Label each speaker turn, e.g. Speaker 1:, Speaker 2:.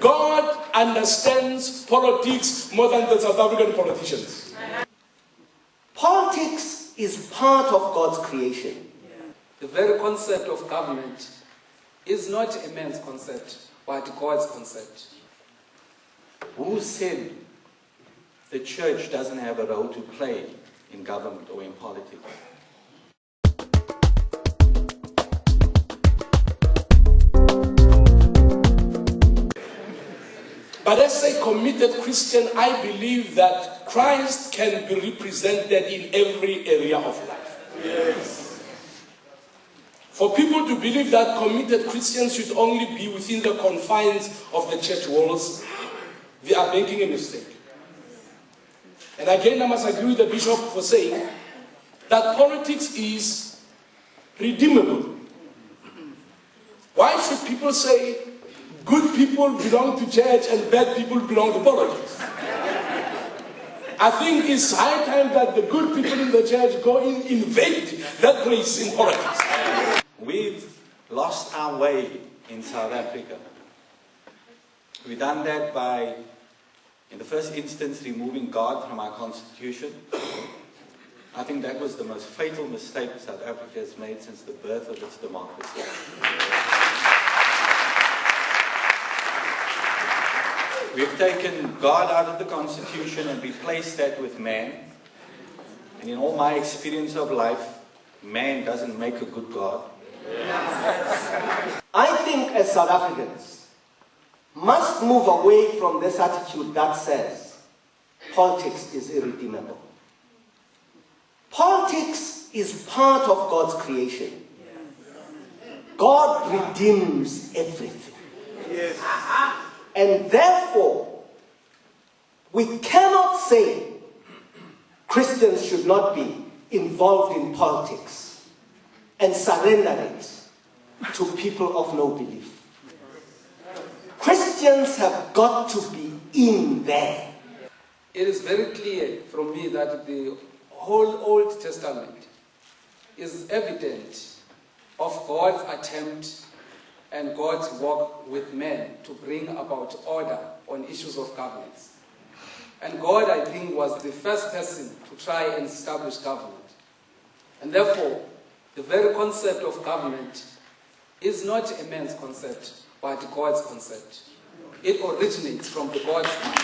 Speaker 1: God understands politics more than the South African politicians.
Speaker 2: Politics is part of God's creation.
Speaker 3: The very concept of government is not a man's concept, but God's concept.
Speaker 4: Who said the church doesn't have a role to play in government or in politics?
Speaker 1: But as a committed Christian, I believe that Christ can be represented in every area of life.
Speaker 5: Yes.
Speaker 1: For people to believe that committed Christians should only be within the confines of the church walls, they are making a mistake. And again, I must agree with the bishop for saying that politics is redeemable. Why should people say good people belong to church and bad people belong to politics? I think it's high time that the good people in the church go and invade that place in politics.
Speaker 4: We've lost our way in South Africa. We've done that by, in the first instance, removing God from our constitution. I think that was the most fatal mistake South Africa has made since the birth of its democracy. We've taken God out of the constitution and replaced that with man. And in all my experience of life, man doesn't make a good God.
Speaker 2: I think as South Africans must move away from this attitude that says politics is irredeemable. Politics is part of God's creation. God redeems everything.
Speaker 5: Yes.
Speaker 2: And therefore, we cannot say Christians should not be involved in politics and surrender it to people of no belief. Christians have got to be in there.
Speaker 3: It is very clear from me that the whole Old Testament is evident of God's attempt and God's work with men to bring about order on issues of governance. And God, I think, was the first person to try and establish government. And therefore, the very concept of government is not a man's concept, but God's concept. It originates from the God's mind.